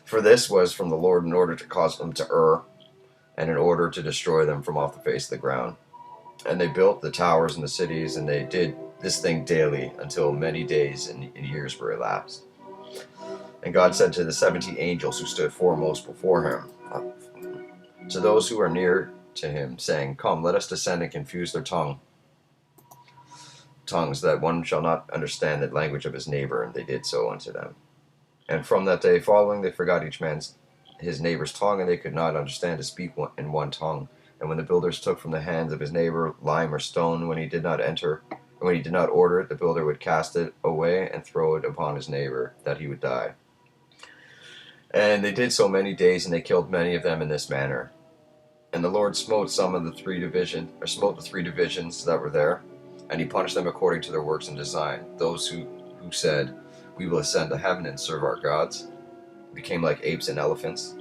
For this was from the Lord in order to cause them to err, and in order to destroy them from off the face of the ground. And they built the towers and the cities, and they did this thing daily until many days and years were elapsed. And God said to the 70 angels who stood foremost before him, to those who are near to him, saying, Come, let us descend and confuse their tongues, that one shall not understand the language of his neighbor. And they did so unto them. And from that day following, they forgot each man's his neighbor's tongue, and they could not understand to speak in one tongue. And when the builders took from the hands of his neighbor lime or stone, when he did not order it, the builder would cast it away and throw it upon his neighbor, that he would die. And they did so many days, and they killed many of them in this manner. And the Lord smote the three divisions that were there, and he punished them according to their works and design. Those who said, We will ascend to heaven and serve our gods, became like apes and elephants.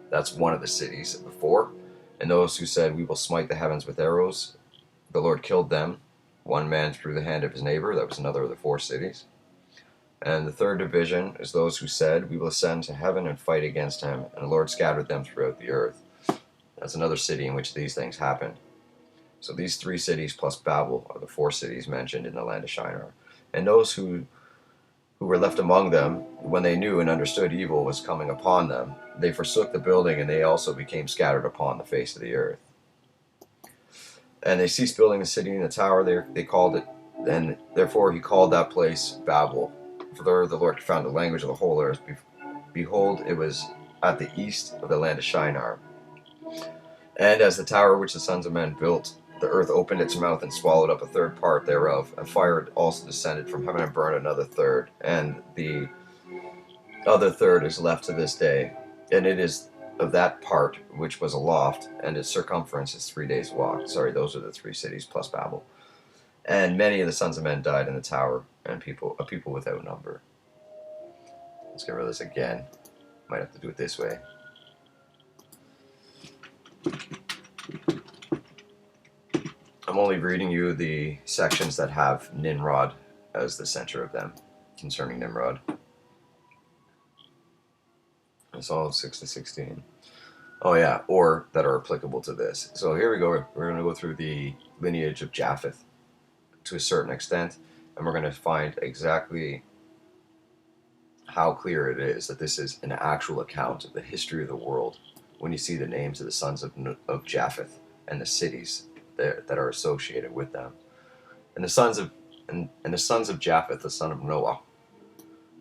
That's one of the cities before. And those who said, We will smite the heavens with arrows, the Lord killed them, one man through the hand of his neighbor. That was another of the 4 cities. And the third division is those who said, We will ascend to heaven and fight against him, and the Lord scattered them throughout the earth. That's another city in which these things happened. So these 3 cities plus Babel are the 4 cities mentioned in the land of Shinar. And those who were left among them, when they knew and understood evil was coming upon them, they forsook the building, and they also became scattered upon the face of the earth. And they ceased building the city and the tower. They called it, and therefore he called that place Babel. For there the Lord found the language of the whole earth. Behold, it was at the east of the land of Shinar. And as the tower which the sons of men built, the earth opened its mouth and swallowed up a third part thereof. And fire also descended from heaven and burned another third. And the other third is left to this day. And it is of that part which was aloft, and its circumference is 3 days' walk. Sorry, those are the 3 cities plus Babel. And many of the sons of men died in the tower, and a people without number. Let's get rid of this again. Might have to do it this way. I'm only reading you the sections that have Nimrod as the center of them, concerning Nimrod. It's all 6 to 16. Oh yeah, or that are applicable to this. So here we go. We're going to go through the lineage of Japheth to a certain extent, and we're going to find exactly how clear it is that this is an actual account of the history of the world when you see the names of the sons of Japheth and the cities that are associated with them. And the sons of Japheth, the son of Noah,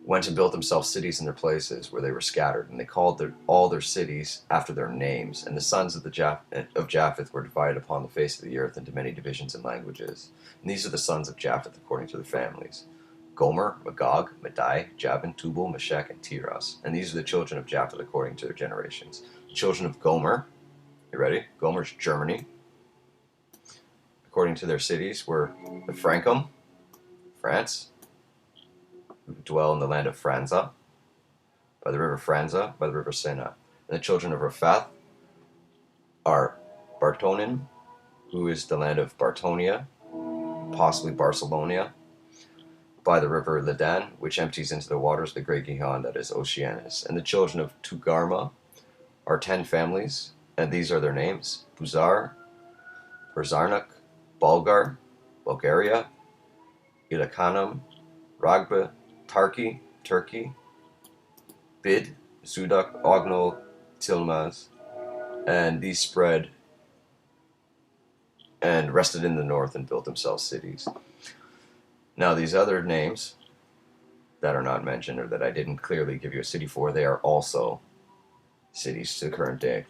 went and built themselves cities in their places where they were scattered, and they called all their cities after their names. And the sons of Japheth were divided upon the face of the earth into many divisions and languages. And these are the sons of Japheth according to their families: Gomer, Magog, Madai, Javan, Tubal, Meshech, and Tiras. And these are the children of Japheth according to their generations. The children of Gomer, you ready? Gomer's Germany. According to their cities were the Frankum, France, who dwell in the land of Franza, by the river Franza, by the river Sena. And the children of Rephath are Bartonim, who is the land of Bartonia, possibly Barcelonia, by the river Ledan, which empties into the waters of the great Gihon, that is Oceanus. And the children of Tugarma are 10 families, and these are their names: Buzar, Berzarnuk, Bulgar, Bulgaria, Ilakanum, Ragba, Tarki, Turkey, Bid, Zudak, Ognol, Tilmaz, and these spread and rested in the north and built themselves cities. Now these other names that are not mentioned, or that I didn't clearly give you a city for, they are also cities to the current day.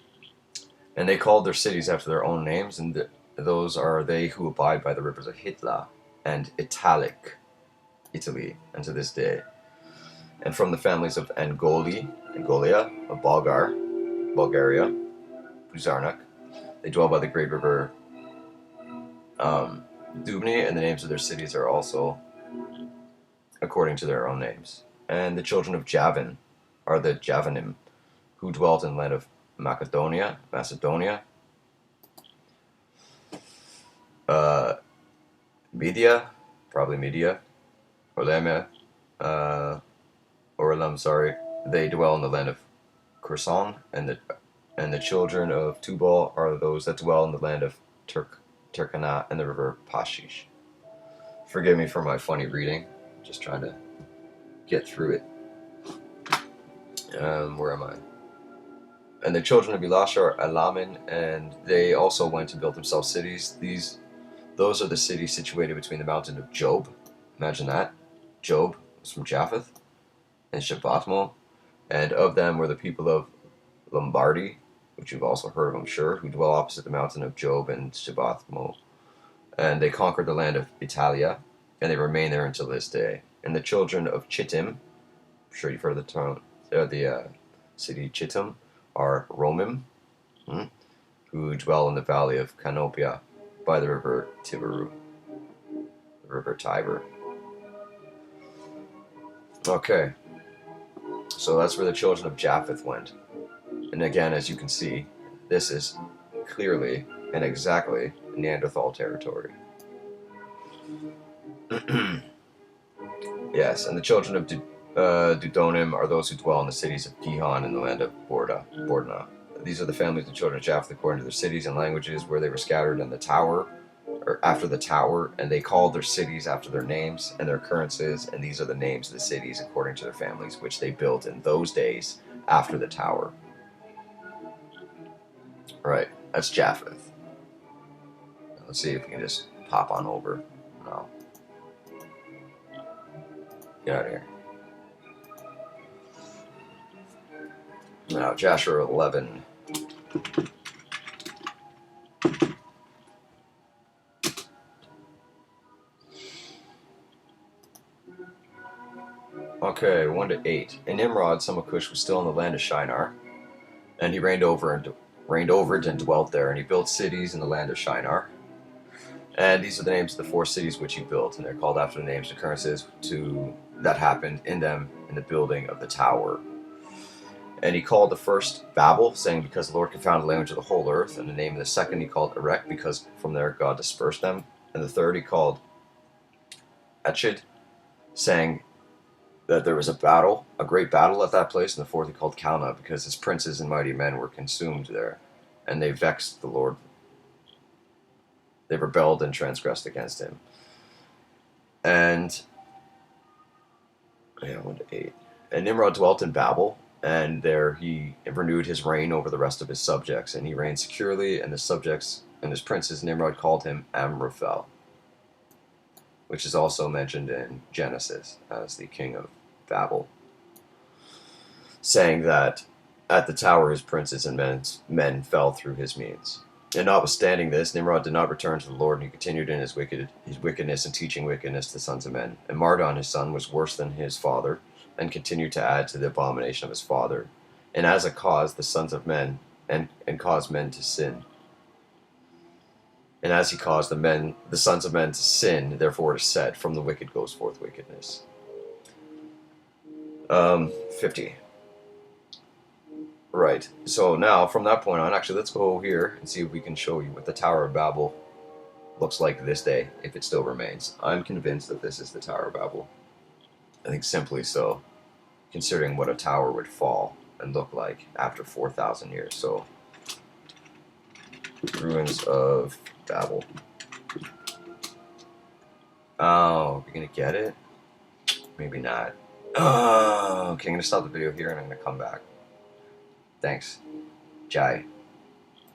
And they called their cities after their own names, and those are they who abide by the rivers of Hitla and Italic, Italy, and to this day. And from the families of Angolia, of Bulgaria, Buzarnuk, they dwell by the great river Dubni, and the names of their cities are also according to their own names. And the children of Javan are the Javanim, who dwelt in the land of Macedonia, Media, probably Media, Orlam, they dwell in the land of Kherson, and the children of Tubal are those that dwell in the land of Turkana and the river Pashish. Forgive me for my funny reading. Just trying to get through it. Where am I? And the children of Elisha are Elamin, and they also went and built themselves cities. Those are the cities situated between the mountain of Job. Imagine that. Job was from Japheth, and Shabbathmo, and of them were the people of Lombardy, which you've also heard of, I'm sure, who dwell opposite the mountain of Job and Shabbathmo. And they conquered the land of Italia, and they remain there until this day. And the children of Chittim, I'm sure you've heard of the city Chittim, are Romim, who dwell in the valley of Canopia by the river Tiberu, the river Tiber. Okay, so that's where the children of Japheth went. And again, as you can see, this is clearly and exactly Neanderthal territory. Yes, and the children of Dudonim are those who dwell in the cities of Gihon in the land of Bordna. These are the families of the children of Japheth according to their cities and languages where they were scattered in the tower, or after the tower, and they called their cities after their names and their occurrences, and these are the names of the cities according to their families, which they built in those days after the tower. Right, that's Japheth. Let's see if we can just pop on over. No. Get out of here. Now, Jasher 11. Okay, 1 to 8. And Nimrod, son of Cush, was still in the land of Shinar, and he reigned over it and dwelt there, and he built cities in the land of Shinar. And these are the names of the 4 cities which he built, and they're called after the names and occurrences that happened in them in the building of the tower. And he called the first Babel, saying, because the Lord confounded the language of the whole earth. And the name of the second he called Erech, because from there God dispersed them. And the third he called Echid, saying that there was a great battle at that place. And the fourth he called Calna, because his princes and mighty men were consumed there. And they vexed the Lord. They rebelled and transgressed against him. And 1 to 8. And Nimrod dwelt in Babel, and there he renewed his reign over the rest of his subjects, and he reigned securely, and his subjects and his princes, Nimrod called him Amraphel, which is also mentioned in Genesis as the king of Babel, saying that at the tower his princes and men fell through his means. And notwithstanding this, Nimrod did not return to the Lord, and he continued in his wickedness and teaching wickedness to the sons of men. And Mardon his son was worse than his father, and continued to add to the abomination of his father. And as a cause, the sons of men, and caused men to sin. And as he caused the sons of men to sin, therefore it is said, from the wicked goes forth wickedness. 50. Right, so now from that point on, actually let's go here and see if we can show you what the Tower of Babel looks like this day, if it still remains. I'm convinced that this is the Tower of Babel. I think simply so, considering what a tower would fall and look like after 4,000 years. So, ruins of Babel. Oh, we're gonna get it? Maybe not. Oh, okay, I'm gonna stop the video here and I'm gonna come back. Thanks. Jai.